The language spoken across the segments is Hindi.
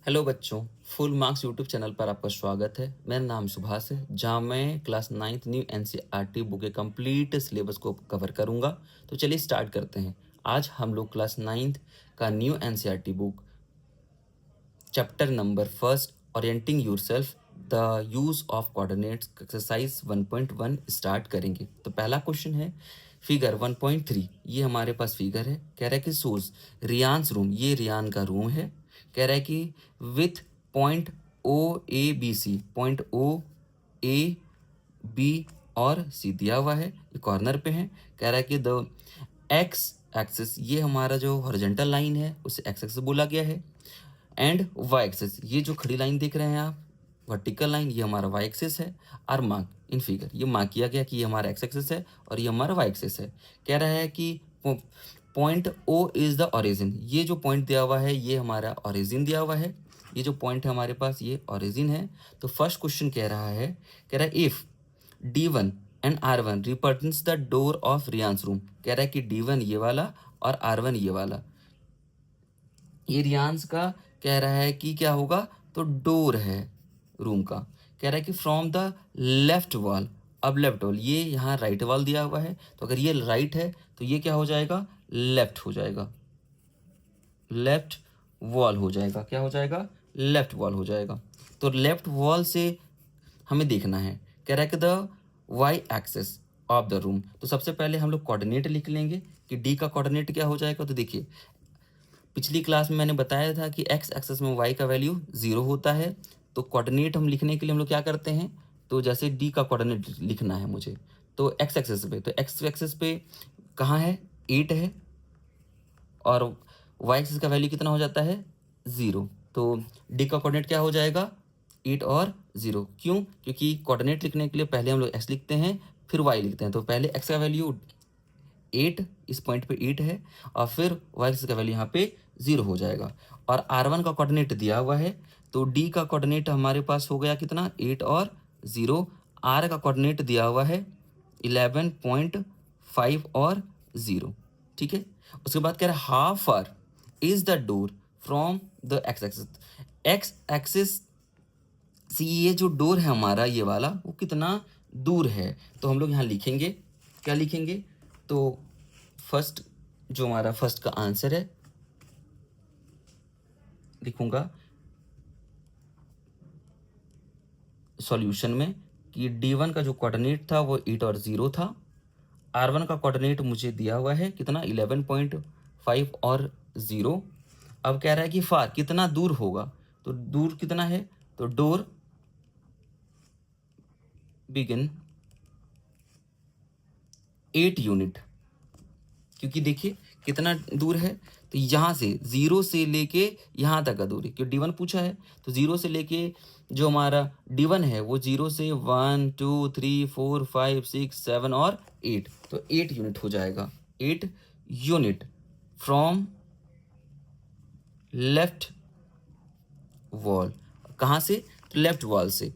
हेलो बच्चों, फुल मार्क्स यूट्यूब चैनल पर आपका स्वागत है। मेरा नाम सुभाष है, जहां मैं class 9th new NCERT book के कंप्लीट सिलेबस को कवर करूंगा। तो चलिए स्टार्ट करते हैं। आज हम लोग क्लास 9th का new NCERT book chapter number first orienting yourself the use of coordinates exercise 1.1 start करेंगे। तो पहला क्वेश्चन है फिगर 1.3। ये हमारे पास फिगर है। कह रहा है कि सोज रियान्स रूम, ये रियान का रूम है। कह रहा है कि with point O A B C, point O A B और सी दिया हुआ है, ये कॉर्नर पे है। कह रहा है कि द एक्स एक्सिस, ये हमारा जो हॉरिजॉन्टल लाइन है उसे एक्स एक्सिस बोला गया है। एंड वाई एक्सिस, ये जो खड़ी लाइन देख रहे हैं आप, वर्टिकल लाइन, ये हमारा वाई एक्सिस है। आर मार्क इन फिगर, ये मार्क किया गया कि ये हमारा एक्स एक्सिस है और ये हमारा वाई एक्सिस है। कह रहा है कि point O is the origin, ये जो पॉइंट दिया हुआ है ये हमारा ओरिजिन दिया हुआ है। ये जो पॉइंट है हमारे पास ये ओरिजिन है। तो फर्स्ट क्वेश्चन कह रहा है, कह रहा है if D1 and R1 represents the door of Ryan's room. कह रहा है कि D1 ये वाला और R1 ये वाला, ये रियान्स का कह रहा है कि क्या होगा, तो डोर है रूम का। कह रहा है कि फ्रॉम द लेफ्ट वॉल, अब लेफ्ट वॉल, ये यहाँ राइट वॉल दिया हुआ है, तो अगर ये राइट है तो ये क्या हो जाएगा, लेफ्ट हो जाएगा, लेफ्ट वॉल हो जाएगा। क्या हो जाएगा, लेफ्ट वॉल हो जाएगा। तो लेफ्ट वॉल से हमें देखना है। कह रहा है कि the Y axis of the room. तो सबसे पहले हम लोग कोऑर्डिनेट लिख लेंगे कि डी का कोऑर्डिनेट क्या हो जाएगा। तो देखिए, पिछली क्लास में मैंने बताया था कि एक्स एक्सेस में वाई का वैल्यू 0 होता है। तो कोऑर्डिनेट हम लिखने के लिए हम लोग क्या करते हैं, तो जैसे डी का कोऑर्डिनेट लिखना है मुझे, तो एक्स एक्सेस पे, तो एक्स एक्सेस पे कहाँ है, 8 है, और वाई एक्सिस का वैल्यू कितना हो जाता है, 0। तो डी का कोऑर्डिनेट क्या हो जाएगा, 8 और 0। क्यों, क्योंकि कोऑर्डिनेट लिखने के लिए पहले हम लोग एक्स लिखते हैं फिर वाई लिखते हैं। तो पहले एक्स का वैल्यू 8, इस पॉइंट पे 8 है, और फिर वाई एक्सिस का वैल्यू यहाँ पे 0 हो जाएगा। और R1 का कोऑर्डिनेट दिया हुआ है, तो डी का कोऑर्डिनेट हमारे पास हो गया कितना, 8 और 0। आर का कोऑर्डिनेट दिया हुआ है 11.5 और 0। ठीक है। उसके बाद कह रहा है how far is the door from the x axis. X axis से ये जो डोर है हमारा ये वाला, वो कितना दूर है। तो हम लोग यहाँ लिखेंगे, क्या लिखेंगे, तो फर्स्ट जो हमारा फर्स्ट का आंसर है लिखूंगा सॉल्यूशन में कि D1 का जो कोऑर्डिनेट था वो 8 और 0 था। R1 का कोऑर्डिनेट मुझे दिया हुआ है कितना, 11.5 और 0। अब कह रहा है कि फार कितना दूर होगा, तो दूर कितना है, तो डोर बिगिन 8 यूनिट, क्योंकि देखिए कितना दूर है, तो यहाँ से 0 से लेके यहाँ तक का दूरी, क्योंकि D1 पूछा है, तो 0 से लेके जो हमारा D1 है वो 0 से 1 2 3 4 5 6 7 और 8, तो 8 यूनिट हो जाएगा। 8 यूनिट फ्रॉम लेफ्ट वॉल, कहाँ से, तो लेफ्ट वॉल से।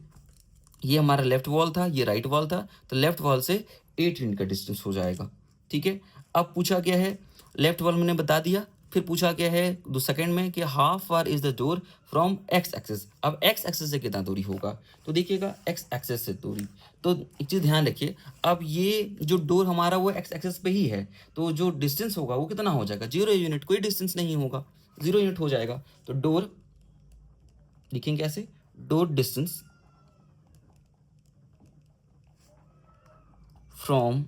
ये हमारा लेफ्ट वॉल था, ये राइट वॉल था, तो लेफ्ट वॉल से 8 यूनिट का डिस्टेंस हो जाएगा। ठीक है। अब पूछा गया है, लेफ्ट वॉल मैंने बता दिया, फिर पूछा गया है दो सेकंड में कि how far is the door from x axis. अब एक्स एक्सिस से कितना दूरी होगा, तो देखिएगा एक्स एक्सिस से दूरी, तो एक चीज़ ध्यान रखिए, अब ये जो डोर हमारा वो एक्स एक्सिस पे ही है, तो जो डिस्टेंस होगा वो कितना हो जाएगा, 0 यूनिट, कोई डिस्टेंस नहीं होगा, 0 यूनिट हो जाएगा। तो डोर लिखेंगे कैसे, door distance from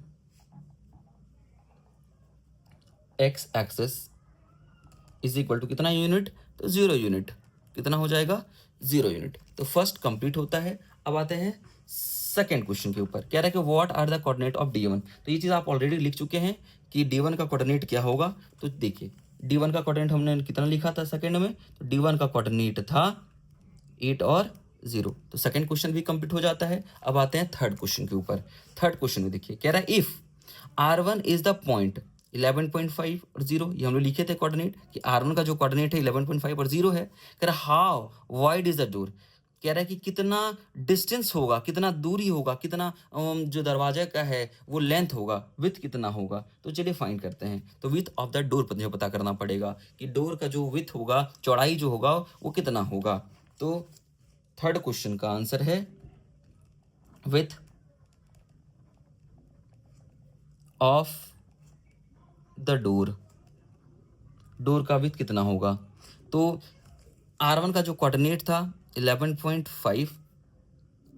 X axis is equal to कितना यूनिट, तो 0 यूनिट, कितना हो जाएगा, 0 यूनिट। तो फर्स्ट कंप्लीट होता है। अब आते हैं सेकेंड क्वेश्चन के ऊपर। कह रहा है कि what are the coordinate of D1। तो ये चीज़ आप ऑलरेडी लिख चुके हैं कि D1 का कोऑर्डिनेट क्या होगा। तो देखिए D1 का कोऑर्डिनेट हमने कितना लिखा था सेकेंड में, तो D1 का कोऑर्डिनेट था 8 और 0। तो सेकेंड क्वेश्चन भी कंप्लीट हो जाता है। अब आते हैं थर्ड क्वेश्चन के ऊपर। थर्ड क्वेश्चन में देखिए कह रहा है if R1 is the point 11.5 और 0, ये हम लोग लिखे थे कोऑर्डिनेट कि R1 का जो कोऑर्डिनेट है 11.5 और 0 है। कह रहा how wide is the door, कह रहा है कि कितना डिस्टेंस होगा, कितना दूरी होगा, कितना जो दरवाजे का है वो लेंथ होगा, विड्थ कितना होगा। तो चलिए फाइंड करते हैं। तो विड्थ ऑफ द डोर मुझे पता करना पड़ेगा कि डोर का जो विड्थ होगा, चौड़ाई जो होगा वो कितना होगा। तो थर्ड क्वेश्चन का आंसर है width of the door, door का विड्थ कितना होगा। तो R1 का जो कोऑर्डिनेट था 11.5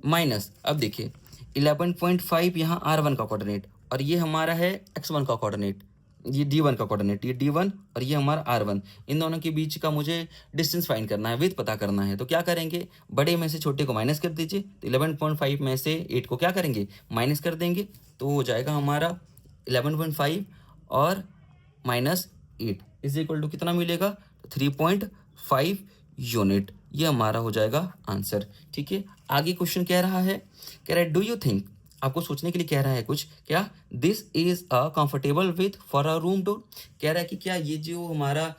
माइनस, अब देखिए 11.5 यहाँ R1 का कोऑर्डिनेट और ये हमारा है X1 का कोऑर्डिनेट, ये D1 का कोऑर्डिनेट, ये D1 और ये हमारा R1, इन दोनों के बीच का मुझे डिस्टेंस फाइंड करना है, विड्थ पता करना है। तो क्या करेंगे, बड़े में से छोटे को माइनस कर दीजिए। तो 11.5 में से 8 को क्या करेंगे, माइनस कर देंगे। तो हो जाएगा हमारा 11.5 और माइनस 8 इज इक्वल टू कितना मिलेगा, 3.5 यूनिट। ये हमारा हो जाएगा आंसर। ठीक है, आगे क्वेश्चन कह रहा है, कह रहा है डू यू थिंक, आपको सोचने के लिए कह रहा है कुछ, क्या this is a comfortable with for a room door. कह रहा है कि क्या ये जो हमारा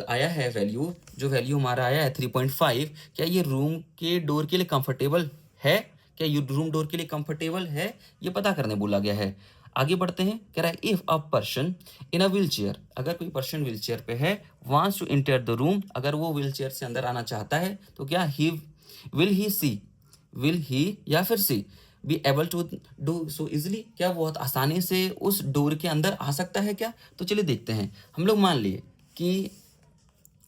आया है वैल्यू, जो वैल्यू हमारा आया है 3.5, क्या ये रूम के डोर के लिए कंफर्टेबल है, क्या ये रूम डोर के लिए कंफर्टेबल है, ये पता करने बोला गया है। आगे बढ़ते हैं, कह रहा है if a person in a wheelchair, अगर कोई पर्सन व्हील चेयर पे है, wants to enter the room, अगर वो व्हील चेयर से अंदर आना चाहता है, तो क्या विल ही या फिर she be able to do so easily, क्या वो बहुत आसानी से उस डोर के अंदर आ सकता है क्या। तो चलिए देखते हैं। हम लोग मान लिए कि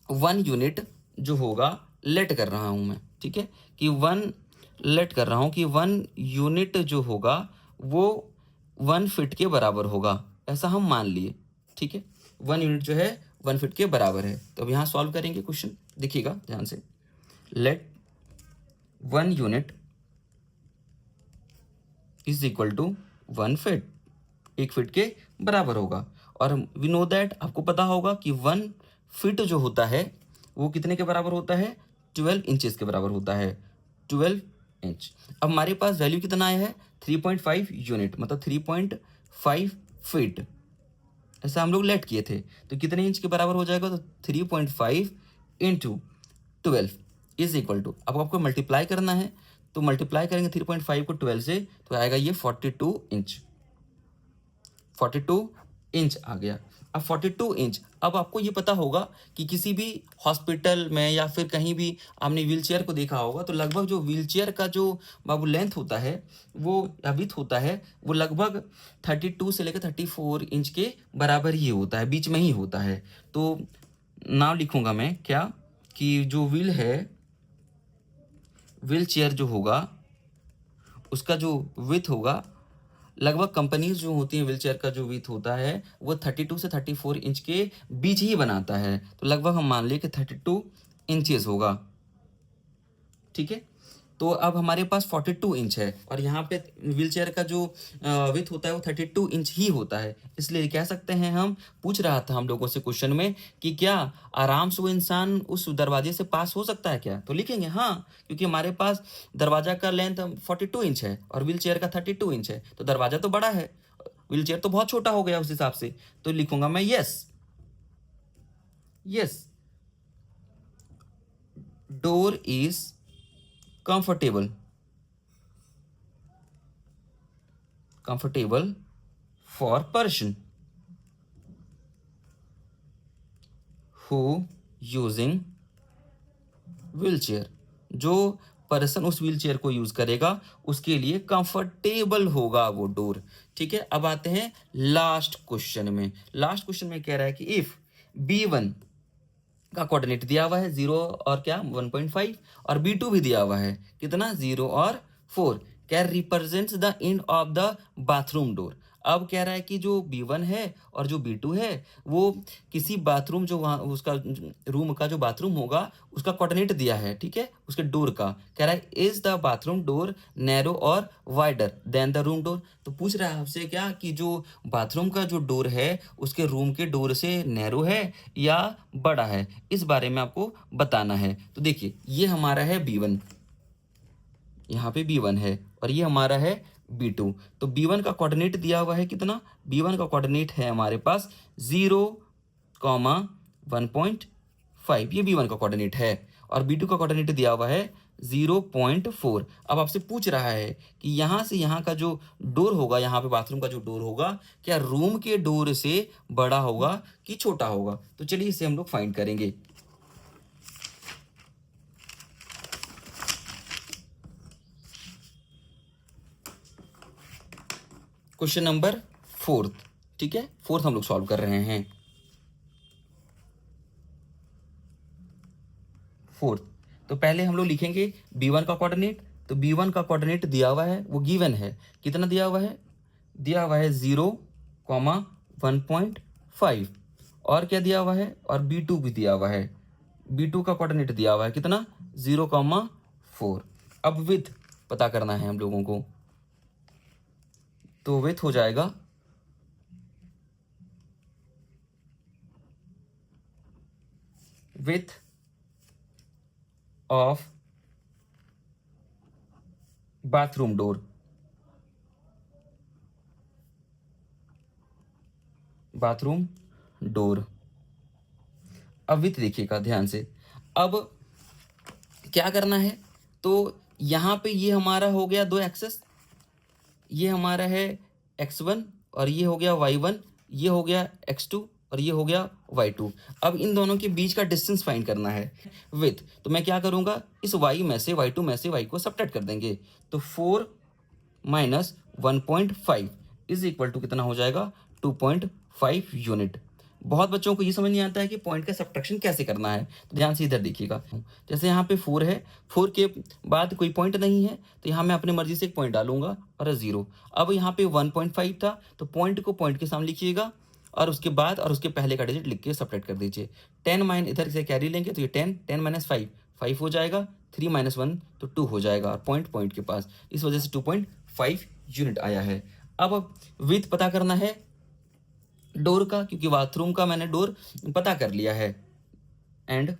1 यूनिट जो होगा लेट कर रहा हूँ मैं, ठीक है, कि 1 लेट कर रहा हूँ कि 1 यूनिट जो होगा वो 1 फीट के बराबर होगा, ऐसा हम मान लिए। ठीक है, 1 यूनिट जो है 1 फीट के बराबर है। तो अब यहाँ सॉल्व करेंगे क्वेश्चन, देखिएगा ध्यान से। Let 1 unit is equal to 1 feet, 1 feet के बराबर होगा। और वी नो दैट, आपको पता होगा कि 1 फीट जो होता है वो कितने के बराबर होता है, 12 इंचेस के बराबर होता है, 12 इंच। अब हमारे पास वैल्यू कितना आया है, 3.5 यूनिट, मतलब 3.5 फीट, ऐसा हम लोग लेट किए थे। तो कितने इंच के बराबर हो जाएगा, तो 3.5 इंटू 12 इज इक्वल टू, अब आपको मल्टीप्लाई करना है, तो मल्टीप्लाई करेंगे 3.5 को 12 से, तो आएगा ये 42 इंच, 42 इंच आ गया। अब 42 इंच, अब आपको ये पता होगा कि किसी भी हॉस्पिटल में या फिर कहीं भी आपने व्हीलचेयर को देखा होगा, तो लगभग जो व्हीलचेयर का जो बाबू लेंथ होता है वो या विड्थ होता है, वो लगभग 32 से लेकर 34 इंच के बराबर ही होता है, बीच में ही होता है। तो नाम लिखूंगा मैं क्या, कि जो व्हील है, व्हील चेयर जो होगा उसका जो विड्थ होगा, लगभग कंपनीज जो होती हैं व्हीलचेयर का जो विड्थ होता है वो 32 से 34 इंच के बीच ही बनाता है। तो लगभग हम मान लिए कि 32 इंचेस होगा। ठीक है, तो अब हमारे पास 42 इंच है और यहाँ पे व्हीलचेयर का जो विड्थ होता है वो 32 इंच ही होता है। इसलिए कह सकते हैं, हम पूछ रहा था हम लोगों से क्वेश्चन में कि क्या आराम से वो इंसान उस दरवाजे से पास हो सकता है क्या, तो लिखेंगे हाँ, क्योंकि हमारे पास दरवाजा का लेंथ 42 इंच है और व्हीलचेयर का 32 इंच है, तो दरवाजा तो बड़ा है, व्हीलचेयर तो बहुत छोटा हो गया उस हिसाब से। तो लिखूंगा मैं yes door is comfortable for person who using wheelchair, जो पर्सन उस व्हीलचेयर को यूज करेगा उसके लिए कंफर्टेबल होगा वो डोर। ठीक है, अब आते हैं लास्ट क्वेश्चन में। लास्ट क्वेश्चन में कह रहा है कि इफ B1 का कोऑर्डिनेट दिया हुआ है 0 और क्या 1.5 और B2 भी दिया हुआ है कितना 0 और 4, क्या represents the end of the bathroom door. अब कह रहा है कि जो B1 है और जो B2 है वो किसी बाथरूम, जो वहाँ उसका रूम का जो बाथरूम होगा उसका कोऑर्डिनेट दिया है, ठीक है, उसके डोर का। कह रहा है is the bathroom door narrow और wider than the room door. तो पूछ रहा है आपसे क्या, कि जो बाथरूम का जो डोर है उसके रूम के डोर से नैरो है या बड़ा है, इस बारे में आपको बताना है। तो देखिए ये हमारा है B1, यहाँ पे B1 है और ये हमारा है B2। तो B1 का कोऑर्डिनेट दिया हुआ है कितना, B1 का कोऑर्डिनेट है हमारे पास 0, 1.5, ये B1 का कोऑर्डिनेट है। और B2 का कोऑर्डिनेट दिया हुआ है 0.4। अब आपसे पूछ रहा है कि यहाँ से यहाँ का जो डोर होगा, यहाँ पे बाथरूम का जो डोर होगा, क्या रूम के डोर से बड़ा होगा कि छोटा होगा। तो चलिए इसे हम लोग फाइंड करेंगे। क्वेश्चन नंबर 4, ठीक है, 4 हम लोग सॉल्व कर रहे हैं। 4 तो पहले हम लोग लिखेंगे B1 का कोऑर्डिनेट। तो B1 का कोऑर्डिनेट दिया हुआ है, वो गिवन है, कितना दिया हुआ है, दिया हुआ है 0,1.5। और क्या दिया हुआ है, और B2 भी दिया हुआ है। B2 का कोऑर्डिनेट दिया हुआ है कितना, 0,4। अब विथ पता करना है हम लोगों को, तो विथ हो जाएगा width of bathroom door, bathroom door. अब विथ देखिएगा ध्यान से। अब क्या करना है, तो यहाँ पे ये हमारा हो गया 2 एक्सेस, ये हमारा है x1 और ये हो गया y1, ये हो गया x2 और ये हो गया y2। अब इन दोनों के बीच का डिस्टेंस फाइंड करना है विथ। तो मैं क्या करूँगा, इस y में से, y2 में से y को सबट्रैक्ट कर देंगे। तो 4 माइनस 1.5 इज इक्वल टू कितना हो जाएगा, 2.5 यूनिट। बहुत बच्चों को ये समझ नहीं आता है कि पॉइंट का सब्ट्रैक्शन कैसे करना है, तो ध्यान से इधर देखिएगा। जैसे यहाँ पे 4 है, 4 के बाद कोई पॉइंट नहीं है, तो यहाँ मैं अपनी मर्जी से एक पॉइंट डालूंगा और 0। अब यहाँ पे 1.5 था, तो पॉइंट को पॉइंट के सामने लिखिएगा और उसके बाद और उसके पहले का डिजिट लिख के सब्ट्रैक्ट कर दीजिए। 10 माइनस, इधर से कैरी लेंगे तो ये 10 माइनस 5 हो जाएगा, 3 माइनस 1 तो 2 हो जाएगा, और पॉइंट के पास, इस वजह से 2.5 यूनिट आया है। अब विथ पता करना है डोर का, क्योंकि बाथरूम का मैंने डोर पता कर लिया है। And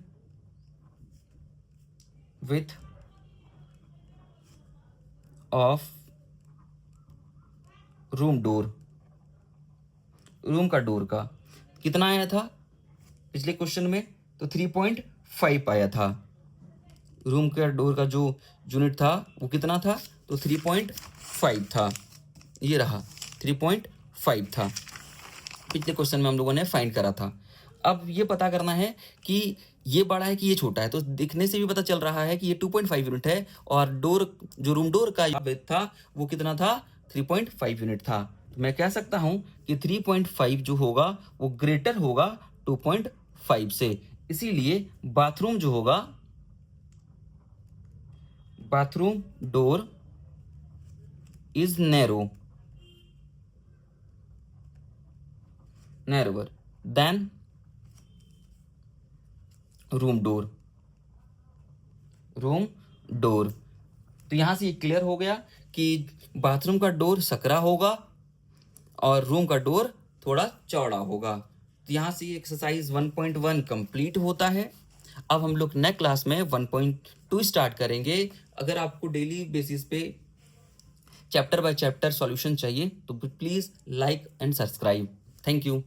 width of room door, room का डोर का कितना आया था पिछले क्वेश्चन में, तो 3.5 आया था। रूम के डोर का जो यूनिट था वो कितना था, तो 3.5 था। ये रहा 3.5 था, पिछले क्वेश्चन में हम लोगों ने फाइंड करा था। अब ये पता करना है कि ये बड़ा है कि ये छोटा है, तो दिखने से भी पता चल रहा है कि ये 2.5 यूनिट है, और डोर जो रूम डोर का विड्थ था वो कितना था, 3.5 यूनिट था। तो मैं कह सकता हूं कि 3.5 जो होगा वो ग्रेटर होगा 2.5 से, इसीलिए बाथरूम जो होगा, bathroom door is narrower than room door, room door. तो यहां से ये क्लियर हो गया कि बाथरूम का डोर सकरा होगा और रूम का डोर थोड़ा चौड़ा होगा। तो यहां से ये एक्सरसाइज 1.1 कंप्लीट होता है। अब हम लोग नेक्स्ट क्लास में 1.2 स्टार्ट करेंगे। अगर आपको डेली बेसिस पे चैप्टर बाय चैप्टर सॉल्यूशन चाहिए तो please like and subscribe. Thank you.